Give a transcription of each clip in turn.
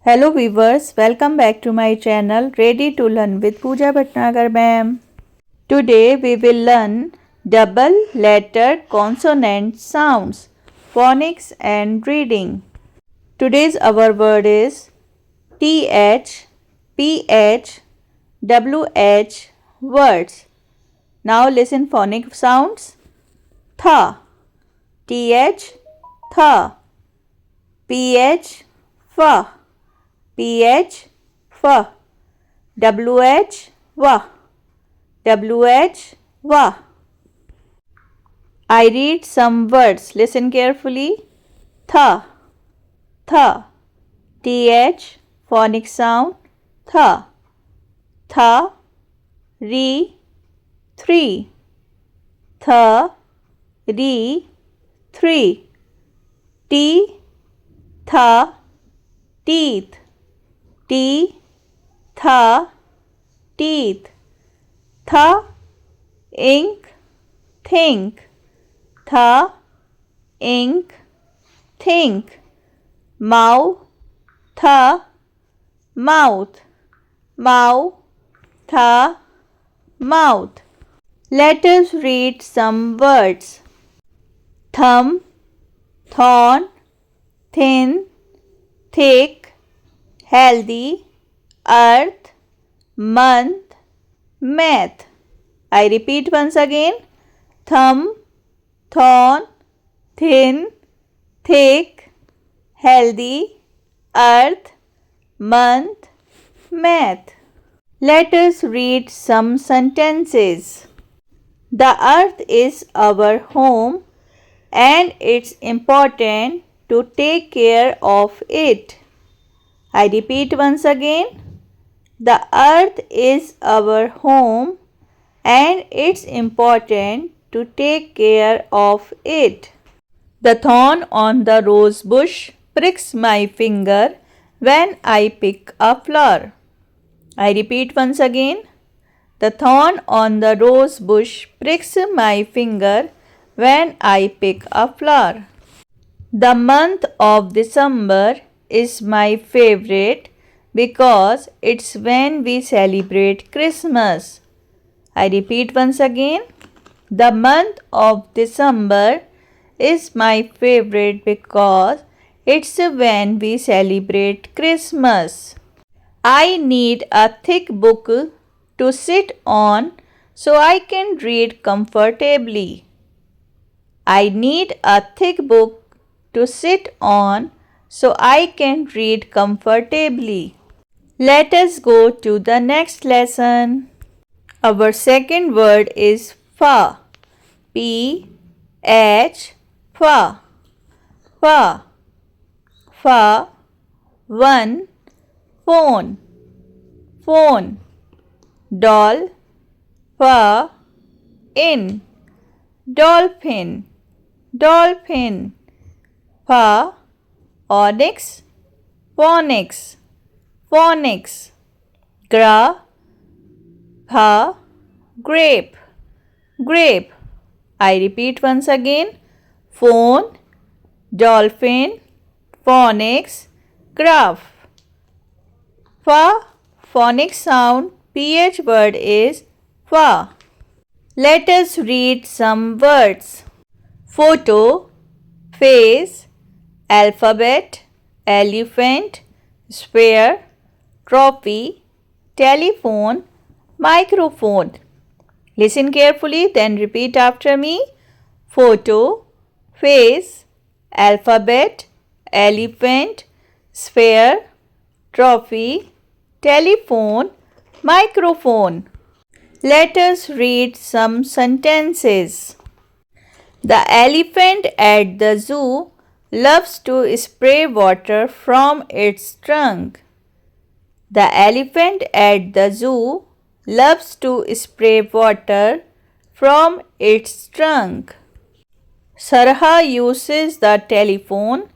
Hello viewers, welcome back to my channel Ready to Learn with Pooja Bhatnagar ma'am. Today we will learn double letter consonant sounds, phonics and reading. Today's our word is TH, PH, WH words. Now listen phonic sounds. Tha, TH, tha, PH, fa. PH, fa, WH, wa, WH, wa. I read some words. Listen carefully. Tha, tha, TH, phonic sound, tha. Tha, re, three. Tha, re, three. T, tha, teeth. T, tha, teeth. Tha, ink, think. Tha, ink, think. Mau, tha, mouth. Mau, tha, mouth. Let us read some words. Thumb, thorn, thin, thick, healthy, earth, month, math. I repeat once again. Thumb, thorn, thin, thick, healthy, earth, month, math. Let us read some sentences. The earth is our home and it's important to take care of it. I repeat once again. The earth is our home and it's important to take care of it. The thorn on the rose bush pricks my finger when I pick a flower. I repeat once again. The thorn on the rose bush pricks my finger when I pick a flower. The month of December is my favorite because it's when we celebrate Christmas. I repeat once again. The month of December is my favorite because it's when we celebrate Christmas. I need a thick book to sit on so I can read comfortably. I need a thick book to sit on so I can read comfortably. Let us go to the next lesson. Our second word is fa. P-H, fa. Fa. Fa. One. Phone. Phone. Doll. Fa. In. Dolphin. Dolphin. Fa. Onyx, phonics, phonics. Gra, pha, grape, grape. I repeat once again. Phone, dolphin, phonics, graph. Fa, phonic sound, PH word is fa. Let us read some words. Photo, face, alphabet, elephant, sphere, trophy, telephone, microphone. Listen carefully, then repeat after me. Photo, face, alphabet, elephant, sphere, trophy, telephone, microphone. Let us read some sentences. The elephant at the zoo loves to spray water from its trunk. The elephant at the zoo loves to spray water from its trunk. Sarha uses the telephone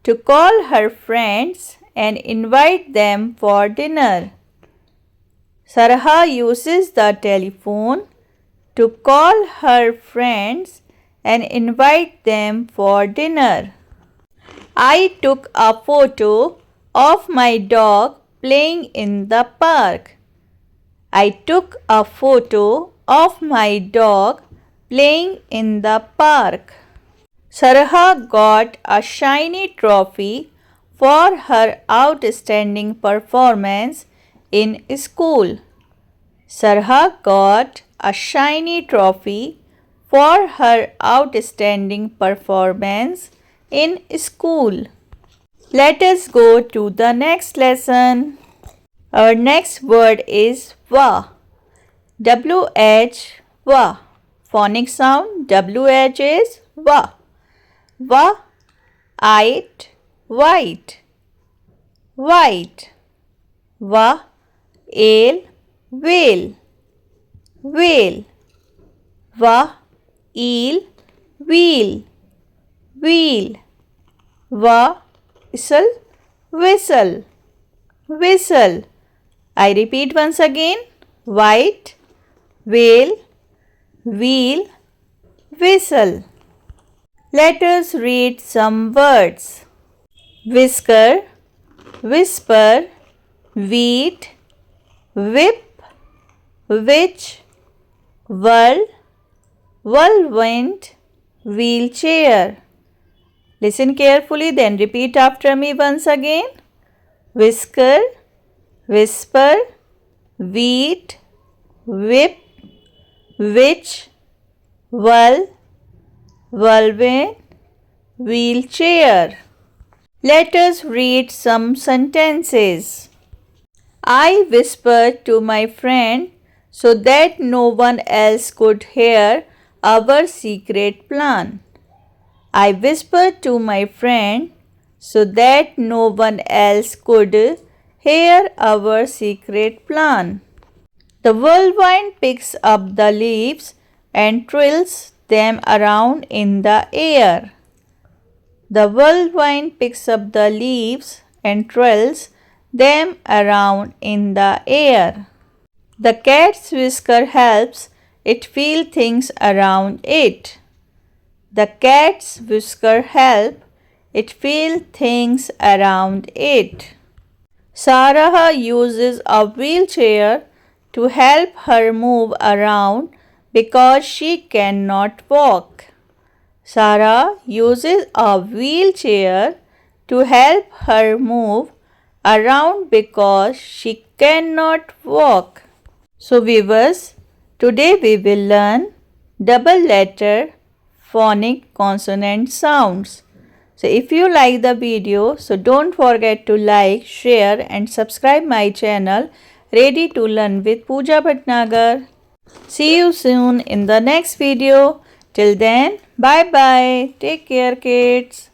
to call her friends and invite them for dinner. Sarha uses the telephone to call her friends and invite them for dinner. I took a photo of my dog playing in the park. I took a photo of my dog playing in the park. Sarah got a shiny trophy for her outstanding performance in school. Sarah got a shiny trophy for her outstanding performance in school. Let us go to the next lesson. Our next word is wa. W-H, wa. Phonic sound W-H is wa. Wa, it, white, white. Wa, ale, whale, whale. Wa, eel, wheel, wheel. Wa, whistle, whistle, whistle. I repeat once again. White, whale, wheel, whistle. Let us read some words. Whisker, whisper, wheat, whip, witch, whirl, whirlwind, wheelchair. Listen carefully, then repeat after me once again. Whisker, whisper, wheat, whip, witch, whirl, whirlwind, wheelchair. Let us read some sentences. I whispered to my friend so that no one else could hear our secret plan. I whispered to my friend so that no one else could hear our secret plan. The whirlwind picks up the leaves and twirls them around in the air. The whirlwind picks up the leaves and twirls them around in the air. The cat's whisker helps it feel things around it. The cat's whisker helps it feel things around it. Sarah uses a wheelchair to help her move around because she cannot walk. Sarah uses a wheelchair to help her move around because she cannot walk. So viewers, today we will learn double letter phonic consonant sounds. So if you like the video, so don't forget to like, share and subscribe my channel Ready to Learn with Pooja Bhatnagar. See you soon in the next video. Till then, bye bye. Take care kids.